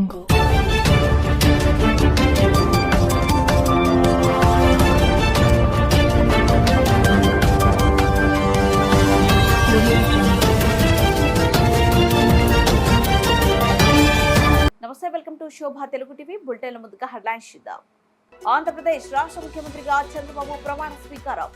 నమస్తే, welcome to Shobha Telugu TV. బులెటిన్ల ముందుగా హెడ్లైన్స్ చూద్దాం. ఆంధ్రప్రదేశ్ రాష్ట్ర ముఖ్యమంత్రిగా చంద్రబాబు ప్రమాణ స్వీకారం.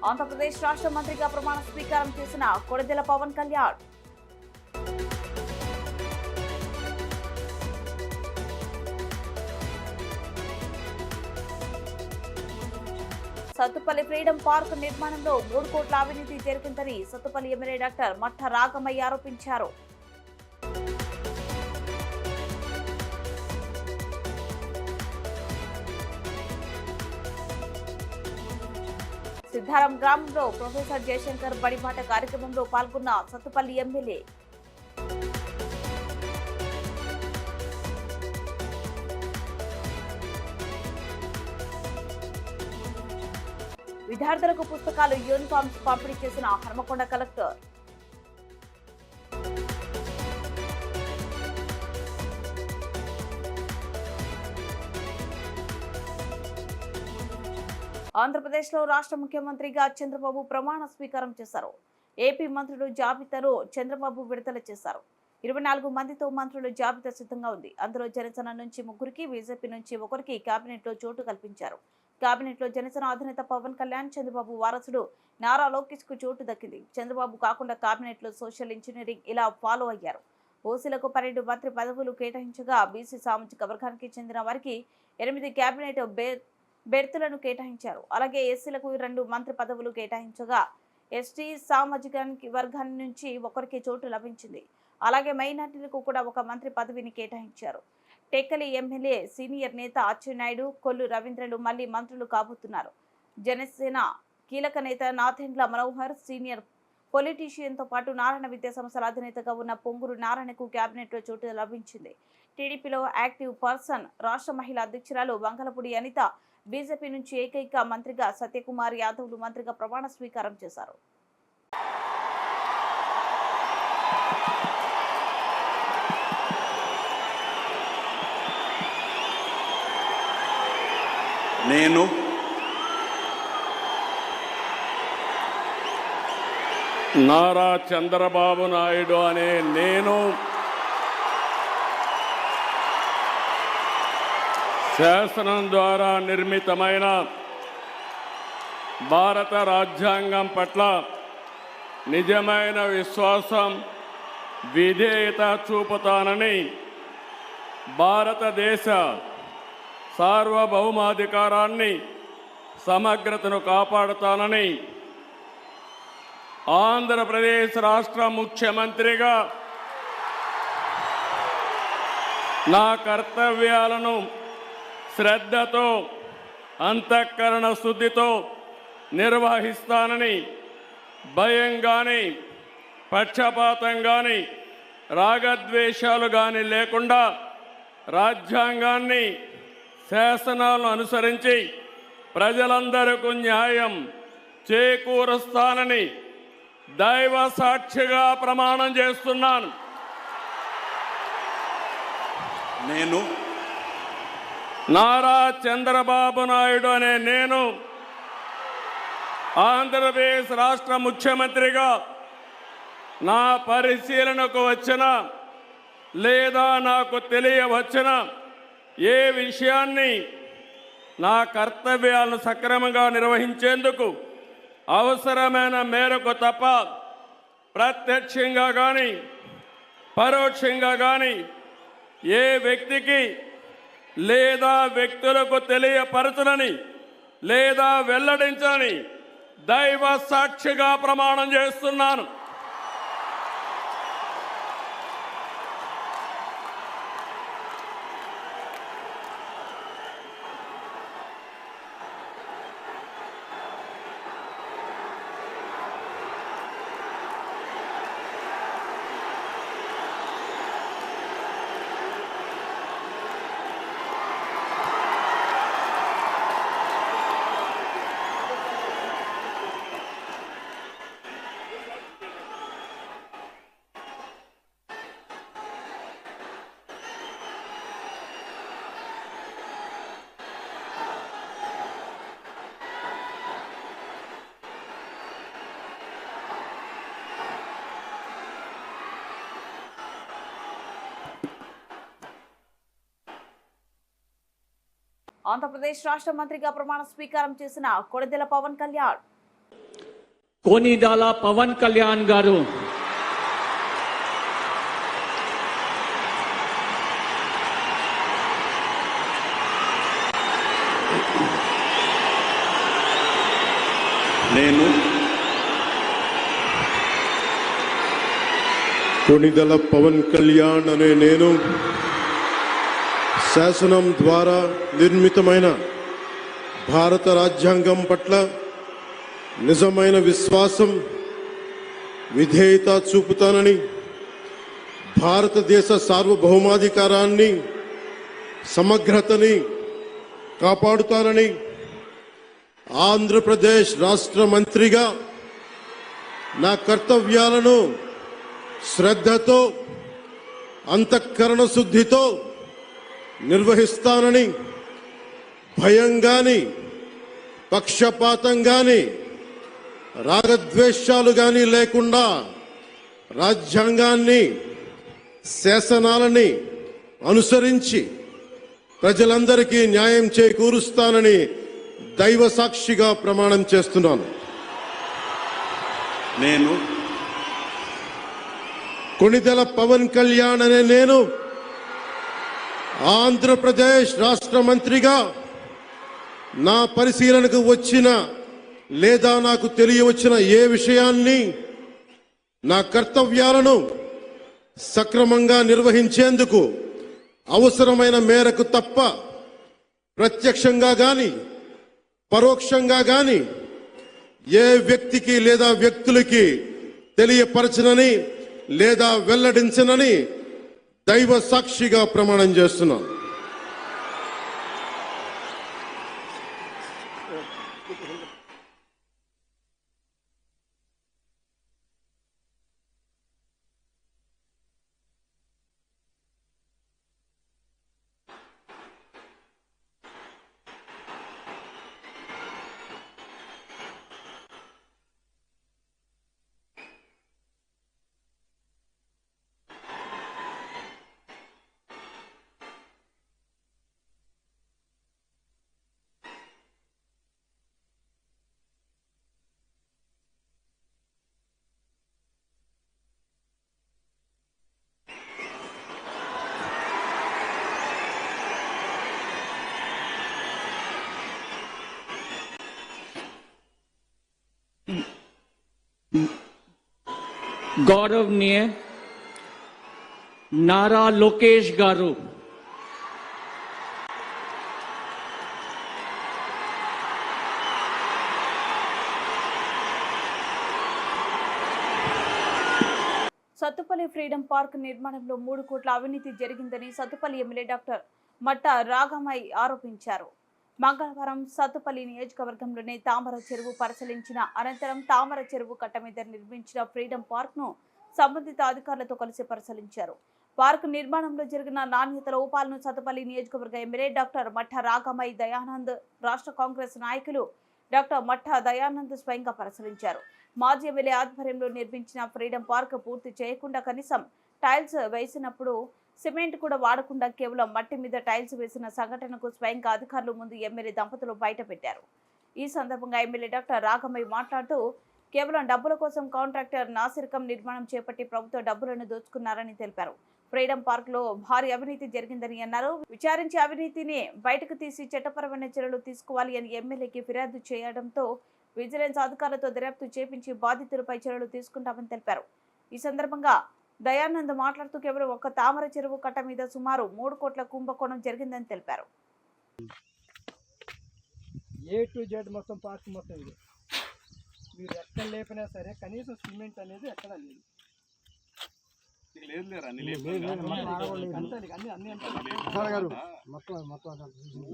ఆంధ్రప్రదేశ్ రాష్ట్ర మంత్రిగా ప్రమాణ స్వీకారం చేసిన కొడదెల పవన్ కళ్యాణ్. సత్తుపల్లి ఫ్రీడమ్ పార్క్ నిర్మాణంలో 3 కోట్ల అవినీతి జరిగిందని సత్తుపల్లి ఎమ్మెల్యే డాక్టర్ మట్ట రాగమయ్య ఆరోపించారు. సిద్ధారం గ్రామంలో ప్రొఫెసర్ జయశంకర్ బడిబాట కార్యక్రమంలో పాల్గొన్న సత్తుపల్లి ఎమ్మెల్యే. విద్యార్థులకు పుస్తకాలు, యూనిఫామ్స్ పంపిణీ చేసిన హన్మకొండ కలెక్టర్. ఆంధ్రప్రదేశ్లో రాష్ట్ర ముఖ్యమంత్రిగా చంద్రబాబు ప్రమాణ స్వీకారం చేశారు. ఏపీ మంత్రుల జాబితాను చంద్రబాబు విడుదల చేశారు. 24 మందితో మంత్రుల జాబితా సిద్ధంగా ఉంది. అందులో జనసేన నుంచి 3కి, బీజేపీ నుంచి 1కి కేబినెట్ లో చోటు కల్పించారు. కేబినెట్ లో జనసేన అధినేత పవన్ కళ్యాణ్, చంద్రబాబు వారసుడు నారా లోకేష్ కు చోటు దక్కింది. చంద్రబాబు కాకుండా కేబినెట్ లో సోషల్ ఇంజనీరింగ్ ఇలా ఫాలో అయ్యారు. ఓసీలకు 12 మంత్రి పదవులు కేటాయించగా, బీసీ సామాజిక వర్గానికి చెందిన వారికి 8 కేబినెట్ బెర్తులను కేటాయించారు. అలాగే ఎస్సీలకు 2 మంత్రి పదవులు కేటాయించగా, ఎస్టీ సామాజిక వర్గాన్ని నుంచి 1కి చోటు లభించింది. అలాగే మైనార్టీలకు కూడా 1 మంత్రి పదవిని కేటాయించారు. టెక్కలి ఎమ్మెల్యే సీనియర్ నేత అచ్చెన్నాయుడు, కొల్లు రవీంద్రలు మళ్లీ మంత్రులు కాబోతున్నారు. జనసేన కీలక నేత నాదెండ్ల మనోహర్ సీనియర్ పొలిటీషియన్ తో పాటు నారాయణ విద్యా సంస్థల అధినేతగా ఉన్న పొంగూరు నారాయణకు కేబినెట్ లో చోటు లభించింది. టీడీపీలో యాక్టివ్ పర్సన్ రాష్ట్ర మహిళా అధ్యక్షురాలు వంగలపూడి అనిత, బీజేపీ నుంచి ఏకైక మంత్రిగా సత్యకుమార్ యాదవ్లు మంత్రిగా ప్రమాణ స్వీకారం చేశారు. నేను నారా చంద్రబాబు నాయుడు అనే నేను శాసనం ద్వారా నిర్మితమైన భారత రాజ్యాంగం పట్ల నిజమైన విశ్వాసం, విధేయత చూపుతానని, భారతదేశ సార్వభౌమాధికారాన్ని, సమగ్రతను కాపాడుతానని, ఆంధ్రప్రదేశ్ రాష్ట్ర ముఖ్యమంత్రిగా నా కర్తవ్యాలను శ్రద్ధతో, అంతఃకరణ శుద్ధితో నిర్వహిస్తానని, భయం కానీ, పక్షపాతం కానీ, రాగద్వేషాలు కానీ లేకుండా రాజ్యాంగాన్ని, శాసనాలను అనుసరించి ప్రజలందరికీ న్యాయం చేకూరుస్తానని దైవ సాక్షిగా ప్రమాణం చేస్తున్నాను. నేను నారా చంద్రబాబు నాయుడు అనే నేను ఆంధ్రప్రదేశ్ రాష్ట్ర ముఖ్యమంత్రిగా నా పరిశీలనకు వచ్చిన లేదా నాకు తెలియవచ్చిన ఏ విషయాన్ని నా కర్తవ్యాలను సక్రమంగా నిర్వహించేందుకు అవసరమైన మేరకు తప్ప ప్రత్యక్షంగా కానీ, పరోక్షంగా కానీ ఏ వ్యక్తికి లేదా వ్యక్తులకు తెలియపరచనని లేదా వెల్లడించని దైవ సాక్షిగా ప్రమాణం చేస్తున్నాను. ఆంధ్రప్రదేశ్ రాష్ట్ర మంత్రిగా ప్రమాణ స్వీకారం చేసిన కొణిదెల పవన్ కళ్యాణ్. కొణిదెల పవన్ కళ్యాణ్ గారు నేను కొణిదెల పవన్ కళ్యాణ్ అనే నేను శాసనం ద్వారా నిర్మితమైన భారత రాజ్యాంగం పట్ల నిజమైన విశ్వాసం విధేయత చూపుతానని, భారతదేశ సార్వభౌమాధికారాన్ని సమగ్రతని కాపాడుతానని, ఆంధ్రప్రదేశ్ రాష్ట్ర మంత్రిగా నా కర్తవ్యాలను శ్రద్ధతో అంతఃకరణ శుద్ధితో నిర్వహిస్తానని, భయం గాని పక్షపాతం గాని రాగద్వేషాలు గాని లేకుండా రాజ్యాంగాన్ని శాసనాలని అనుసరించి ప్రజలందరికీ న్యాయం చేకూరుస్తానని దైవ సాక్షిగా ప్రమాణం చేస్తున్నాను. నేను కొణిదెల పవన్ కళ్యాణ్ అనే నేను ఆంధ్రప్రదేశ్ రాష్ట్ర మంత్రిగా నా పరిశీలనకు వచ్చిన లేదా నాకు తెలియవచ్చిన ఏ విషయాన్ని, నా కర్తవ్యాలను సక్రమంగా నిర్వహించేందుకు అవసరమైన మేరకు తప్ప ప్రత్యక్షంగా గాని పరోక్షంగా గాని ఏ వ్యక్తికి లేదా వ్యక్తులకి తెలియపరచనని లేదా వెల్లడించనని దైవ సాక్షిగా ప్రమాణం చేస్తున్నాను. గౌరవనీయ నారా లోకేష్ గారు సత్తుపల్లి ఫ్రీడమ్ పార్క్ నిర్మాణంలో 3 కోట్ల అవినీతి జరిగిందని సత్తుపల్లి ఎమ్మెల్యే డాక్టర్ మట్ట రాగమయ్య ఆరోపించారు. మంగళవారం సత్తుపల్లి నియోజకవర్గంలోని తామర చెరువు పరిశీలించిన అనంతరం తామర చెరువు కట్ట మీద నిర్మించిన ఫ్రీడమ్ పార్క్ ను సంబంధిత అధికారులతో కలిసి పరిశీలించారు. పార్క్ నిర్మాణంలో జరిగిన నాణ్యత లోపాలను సత్తుపల్లి నియోజకవర్గ ఎమ్మెల్యే డాక్టర్ మట్ట రాగమయ్య దయానంద్, రాష్ట్ర కాంగ్రెస్ నాయకులు డాక్టర్ మట్ట దయానంద్ స్వయంగా పరిశీలించారు. మాజీ ఎమ్మెల్యే ఆధ్వర్యంలో నిర్మించిన ఫ్రీడమ్ పార్క్ పూర్తి చేయకుండా కనీసం టైల్స్ వేసినప్పుడు సిమెంట్ కూడా వాడకుండా కేవలం మట్టి మీద టైల్స్ వేసిన సంఘటనకు స్వయంగా అధికారులు ముందు ఎమ్మెల్యే దంపతులు బయటపెట్టారు. ఈ సందర్భంగా ఎమ్మెల్యే డాక్టర్ రాగమయ్య మాట్లాడుతూ కేవలం డబ్బుల కోసం కాంట్రాక్టర్ నాసిరకం నిర్మాణం చేపట్టి ప్రభుత్వ డబ్బులను దోచుకున్నారని తెలిపారు. ఫ్రీడమ్ పార్క్ లో భారీ అవినీతి జరిగిందని అన్నారు. విచారించి అవినీతిని బయటకు తీసి చట్టపరమైన చర్యలు తీసుకోవాలి అని ఎమ్మెల్యేకి ఫిర్యాదు చేయడంతో విజిలెన్స్ అధికారులతో దర్యాప్తు చేపించి బాధితులపై చర్యలు తీసుకుంటామని తెలిపారు. ఈ సందర్భంగా దయానంద్ మాట్లాడుతూ కేవలం ఒక్క తామర చెరువు కట్ట మీద సుమారు 3 కోట్ల కుంభకోణం జరిగిందని తెలిపారు. A to Z మొత్తం పార్క్ మొత్తం ఇది. మీరు ఎక్కడ లేపినా సరే కనీసం సిమెంట్ అనేది ఎక్కడ లేదు.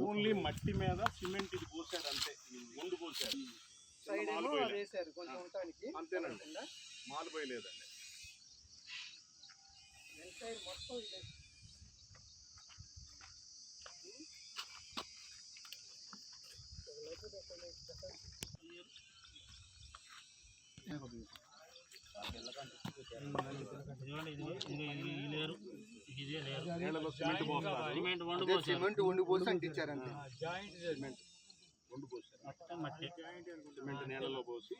ఓన్లీ మట్టి మీద సిమెంట్ ఇది పోసాడు అంతే, ముందు పోసాడు సైడ్ ఏమో వేసారు కొంచెం ఉండటానికి, అంతేనండి, మాలు పోయలేదండి. సైడ్ మొత్తం ఇదే. నీళ్ళలో సిమెంట్ పోస్తారు. సిమెంట్ వండి పోసి అంటించారంటే సిమెంట్ వండి పోస్తారు. సిమెంట్ నీళ్ళలో పోసి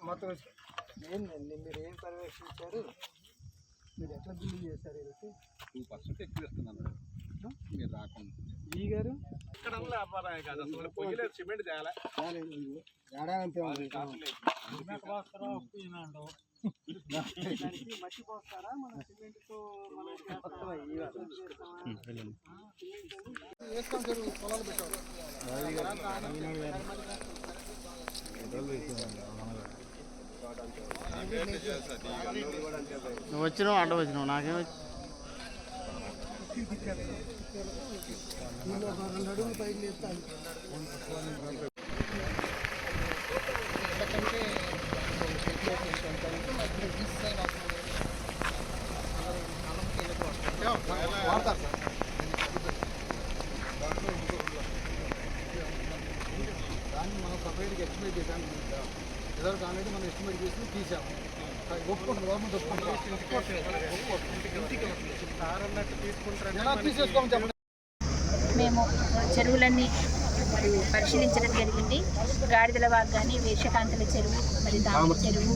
మొత్తం ఏంటండి మీరు ఏం పర్యవేక్షించారు, మీరు ఎట్లా బిల్లు చేశారు? వీళ్ళకి 2% ఎక్కువ ఇస్తున్నాను మీరు రాకుండా. ఈ గారు ఇక్కడ వ్యాపారమే కాదు, అసలు పొయ్యిలో సిమెంట్ తేలే. ఏడాది మట్టి పోస్తారా మన సిమెంట్తో పొలాలు పెట్టారు. నువ్వు వచ్చినావు అడ్డ వచ్చినావు నాకేం దీనిలో ఒక 2 అడుగులు పైకి లేస్తాను. వాడతారు సార్. దాన్ని మనం సపరేట్గా ఎస్టిమేట్ చేసాము. ఎదురు అనేది మనం ఎస్టిమేట్ చేసి తీసాము. ఒప్పుకుంటాం, గవర్నమెంట్ ఒప్పుకుంటాం. తీసేసుకోమని చెప్పండి. మేము చెరువులన్నీ మరి పరిశీలించడం జరిగింది. గాడిదల వాగు కానీ, వేషకాంతల చెరువు, మరి దామర చెరువు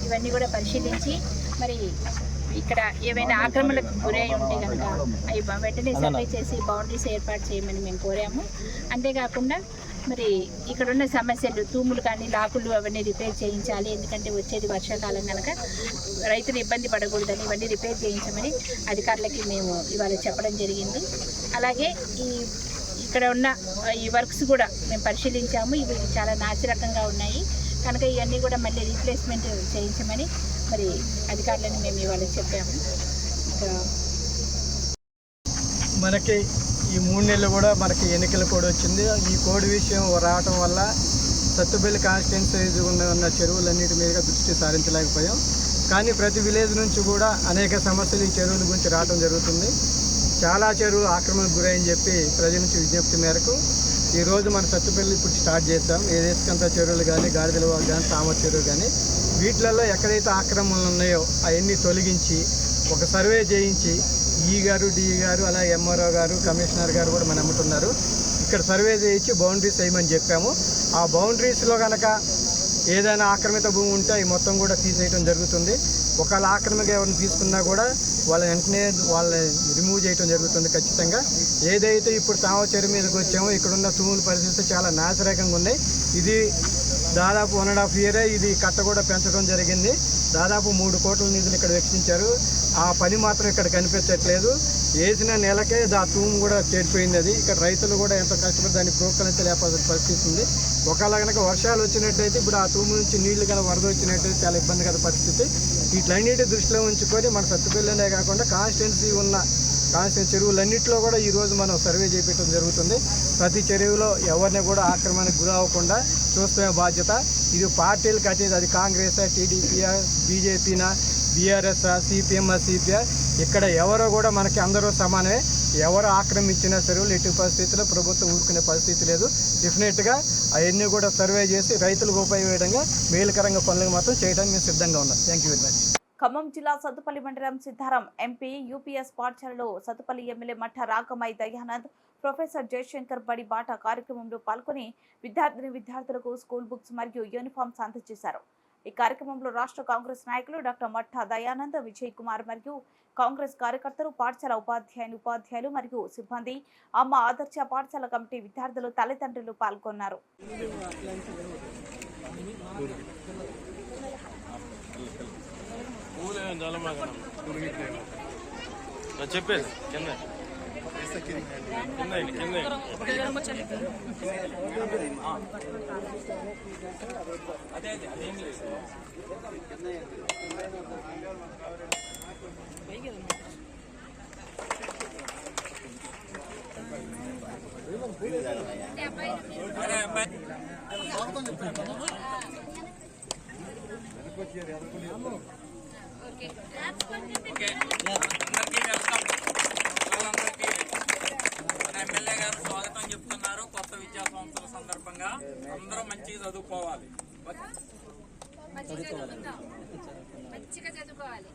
ఇవన్నీ కూడా పరిశీలించి మరి ఇక్కడ ఏవైనా ఆక్రమణలకు గురై ఉంటే కనుక అవి వెంటనే సర్వే చేసి బౌండరీస్ ఏర్పాటు చేయమని మేము కోరాము. అంతేకాకుండా మరి ఇక్కడ ఉన్న సమస్యలు తూములు కానీ లాకులు అవన్నీ రిపేర్ చేయించాలి. ఎందుకంటే వచ్చేది వర్షాకాలం కనుక రైతులు ఇబ్బంది పడకూడదని ఇవన్నీ రిపేర్ చేయించమని అధికారులకి మేము ఇవాళ చెప్పడం జరిగింది. అలాగే ఇక్కడ ఉన్న ఈ వర్క్స్ కూడా మేము పరిశీలించాము. ఇవి చాలా నాసిరకంగా ఉన్నాయి కనుక ఇవన్నీ కూడా మళ్ళీ రీప్లేస్మెంట్ చేయించమని మరి అధికారులని మేము ఇవాళ చెప్పాము. మనకి ఈ 3 నెలలు కూడా మనకి ఎన్నికల కోడ్ వచ్చింది. ఈ కోడ్ విషయం రావటం వల్ల సత్తుపల్లి కాన్స్టిట్యున్సీ ఉన్న చెరువులన్నిటి మీద దృష్టి సారించలేకపోయాం. కానీ ప్రతి విలేజ్ నుంచి కూడా అనేక సమస్యలు ఈ చెరువుల గురించి రావడం జరుగుతుంది. చాలా చెరువులు ఆక్రమణకు గురని చెప్పి ప్రజల నుంచి విజ్ఞప్తి మేరకు ఈరోజు మన సత్తుపల్లి ఇప్పుడు స్టార్ట్ చేస్తాం. ఏదేసుకంత చెరువులు కానీ, గాడిదల వాగు కానీ, తామర చెరువు కానీ వీటిలలో ఎక్కడైతే ఆక్రమణలు ఉన్నాయో అవన్నీ తొలగించి ఒక సర్వే చేయించి ఈ గారు, డి గారు, అలాగే ఎంఆర్ఓ గారు, కమిషనర్ గారు కూడా మన అమ్ముతున్నారు. ఇక్కడ సర్వే చేయించి బౌండరీస్ వేయమని చెప్పాము. ఆ బౌండరీస్లో కనుక ఏదైనా ఆక్రమిత భూమి ఉంటే అవి మొత్తం కూడా తీసేయడం జరుగుతుంది. ఒకవేళ ఆక్రమణగా ఎవరిని తీసుకున్నా కూడా వాళ్ళ వెంటనే రిమూవ్ చేయడం జరుగుతుంది ఖచ్చితంగా. ఏదైతే ఇప్పుడు తామర చెరువు మీదకి వచ్చామో ఇక్కడున్న తూముల పరిస్థితి చాలా నాశరకంగా ఉన్నాయి. ఇది దాదాపు 1.5 year ఇది కట్ట కూడా పెంచడం జరిగింది. దాదాపు 3 కోట్ల నిధులు ఇక్కడ వెచ్చించారు. ఆ పని మాత్రం ఇక్కడ కనిపించట్లేదు. వేసిన నెలకే ఆ తూము కూడా చెడిపోయింది. అది ఇక్కడ రైతులు కూడా ఎంతో కష్టపడి దాన్ని ప్రోత్సహించలేకపోతే పరిస్థితి ఉంది. ఒకవేళ కనుక వర్షాలు వచ్చినట్టయితే ఇప్పుడు ఆ తూము నుంచి నీళ్లు కనుక వరద వచ్చినట్టయితే చాలా ఇబ్బందికర పరిస్థితి. వీటిలన్నిటి దృష్టిలో ఉంచుకొని మన సత్తుపల్లినే కాకుండా కాన్స్టిట్యున్సీ ఉన్న చెరువులన్నింటిలో కూడా ఈరోజు మనం సర్వే చేయించడం జరుగుతుంది. ప్రతి చెరువులో ఎవరిని కూడా ఆక్రమణకు గురవ్వకుండా చూస్తున్న బాధ్యత ఇది పార్టీలకు అతీత. అది కాంగ్రెస్, టీడీపీయా, బీజేపీనా, బీఆర్ఎస్, సిపిఎం, సిపిఐ ఇక్కడ ఎవరో కూడా మనకి అందరూ సమానమే. ఎవరు ఆక్రమించిన చెరువులు ఎట్టి పరిస్థితుల్లో ప్రభుత్వం ఊరుకునే పరిస్థితి లేదు. డెఫినెట్గా అవన్నీ కూడా సర్వే చేసి రైతులకు ఉపయోగపడంగా మేలుకరంగా పనులు మాత్రం చేయడానికి మేము సిద్ధంగా ఉన్నాం. Thank you very much. Khammam జిల్లా సత్తుపల్లి మండలం సిద్ధారం ఎంపీ యూపీఎస్ పాఠశాలలో సత్తుపల్లి ఎమ్మెల్యే మఠ రాకమై దయానంద్, ప్రొఫెసర్ జయశంకర్ బడి బాట కార్యక్రమంలో పాల్గొని విద్యార్థులకు స్కూల్ బుక్స్ మరియు యూనిఫామ్స్ అందజేశారు. ఈ కార్యక్రమంలో రాష్ట్ర కాంగ్రెస్ నాయకులు డాక్టర్ మఠ దయానంద్, విజయ్ కుమార్ మరియు కాంగ్రెస్ కార్యకర్తలు, పాఠశాల ఉపాధ్యాయులు మరియు సిబ్బంది, అమ్మ ఆదర్శ పాఠశాల కమిటీ విద్యార్థులు, తల్లిదండ్రులు పాల్గొన్నారు. చెప్పేది కింద ఎమ్మెల్యే గారు స్వాగతం చెప్తున్నారు. కొత్త విద్యా సంవత్సరం సందర్భంగా అందరూ మంచిగా చదువుకోవాలి. మంచిగా చదువుకోవాలి.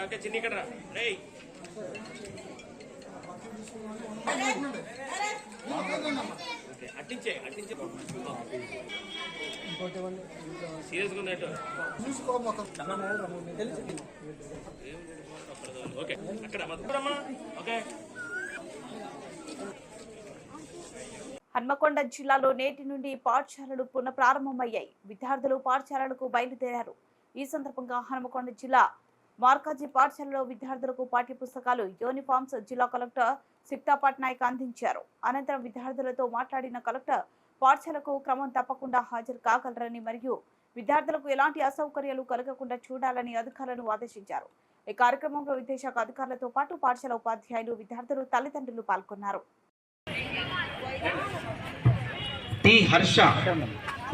ఓకే చిన్ని ఇక్కడ రా. రేయ్ అట్టించే సీరియస్గా ఉన్నట్టు ఓకే అక్కడ మధురమ్మా ఓకే. హన్మకొండ జిల్లాలో నేటి నుండి పాఠశాలలు పునఃప్రారంభమయ్యాయి. విద్యార్థులు పాఠశాలలకు బయలుదేరారు. ఈ సందర్భంగా హన్మకొండ జిల్లా మార్కాజీ పాఠశాలలో విద్యార్థులకు పాఠ్య పుస్తకాలు, యూనిఫామ్స్ జిల్లా కలెక్టర్ సిక్తా పట్నాయక్ అందించారు. అనంతరం విద్యార్థులతో మాట్లాడిన కలెక్టర్ పాఠశాలకు క్రమం తప్పకుండా హాజరు కాగలరని మరియు విద్యార్థులకు ఎలాంటి అసౌకర్యాలు కలగకుండా చూడాలని అధికారులను ఆదేశించారు. ఈ కార్యక్రమంలో విద్యాశాఖ అధికారులతో పాటు పాఠశాల ఉపాధ్యాయులు, విద్యార్థులు, తల్లిదండ్రులు పాల్గొన్నారు. T Harsha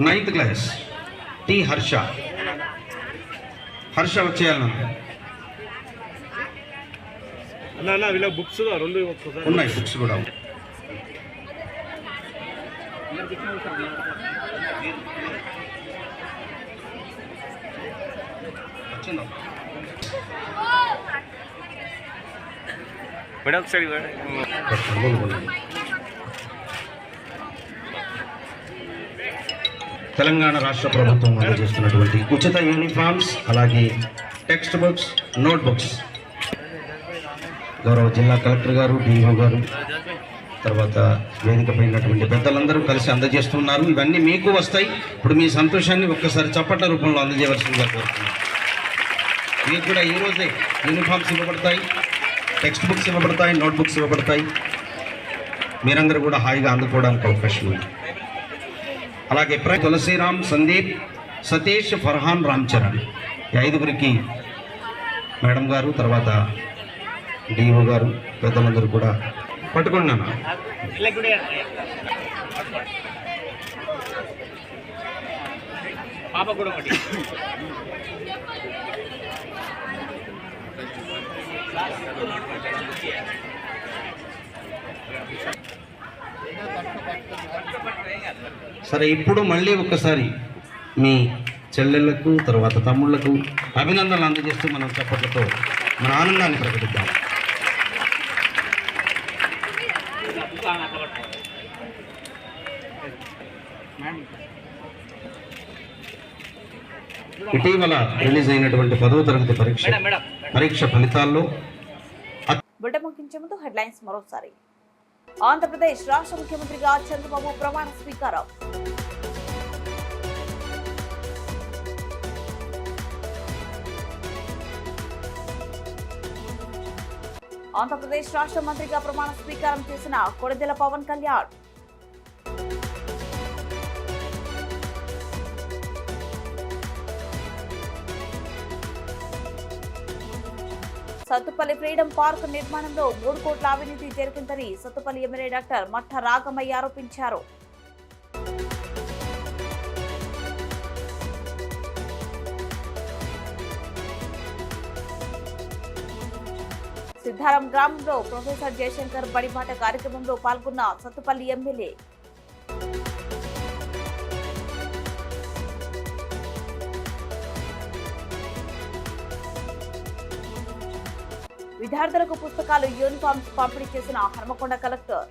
9th class. T Harsha వచ్చేయాలన్నా అన్న వీళ్ళ బుక్స్ రెండు ఉన్నాయి, బుక్స్ కూడా వచ్చిందా మేడం ఒకసారి తెలంగాణ రాష్ట్ర ప్రభుత్వం అందజేస్తున్నటువంటి ఉచిత యూనిఫామ్స్, అలాగే టెక్స్ట్ బుక్స్, నోట్ బుక్స్ గౌరవ జిల్లా కలెక్టర్ గారు, డిఓ గారు, తర్వాత వేదిక పైనటువంటి పెద్దలందరూ కలిసి అందజేస్తున్నారు. ఇవన్నీ మీకు వస్తాయి. ఇప్పుడు మీ సంతోషాన్ని ఒక్కసారి చప్పట్ల రూపంలో అందజేయవలసిందిగా కోరుతున్నాను. మీకు కూడా ఈరోజే యూనిఫామ్స్ ఇవ్వబడతాయి, టెక్స్ట్ బుక్స్ ఇవ్వబడతాయి, నోట్ బుక్స్ ఇవ్వబడతాయి. మీరందరూ కూడా హాయిగా అందుకోవడానికి అవకాశం ఉంది. అలాగే తులసిరామ్, సందీప్, సతీష్, ఫర్హాన్, రామ్ చరణ్, ఈ 5గురికి మేడం గారు, తర్వాత డిఓ గారు, పెద్దలందరూ కూడా పట్టుకున్నాను. పాప కూడా ఒకటి సరే, ఇప్పుడు మళ్ళీ ఒక్కసారి మీ చెల్లెళ్లకు, తర్వాత తమ్ముళ్లకు అభినందనలు అందజేస్తూ మనం చప్పట్లతో మన ఆనందాన్ని ప్రకటిద్దాం. ఇటీవల రిలీజ్ అయినటువంటి 10వ తరగతి పరీక్ష ఫలితాల్లో బులెటిన్ ముగించే ముందు హెడ్లైన్స్ మరోసారి. ఆంధ్రప్రదేశ్ రాష్ట్ర ముఖ్యమంత్రిగా చంద్రబాబు ప్రమాణ స్వీకారం. ఆంధ్రప్రదేశ్ రాష్ట్ర మంత్రిగా ప్రమాణ స్వీకారం చేసిన కొణిదెల పవన్ కళ్యాణ్. సత్తుపల్లి ఫ్రీడమ్ పార్క్ నిర్మాణంలో 3 కోట్ల అవినీతి జరిగిందని సత్తుపల్లి ఎమ్మెల్యే డాక్టర్ మట్ట రాగమయ్య ఆరోపించారు. సిద్ధారం గ్రామంలో ప్రొఫెసర్ జయశంకర్ బడిబాట కార్యక్రమంలో పాల్గొన్న సత్తుపల్లి ఎమ్మెల్యే. విద్యార్థులకు పుస్తకాలు, యూనిఫామ్స్ పంపిణీ చేసిన హన్మకొండ కలెక్టర్.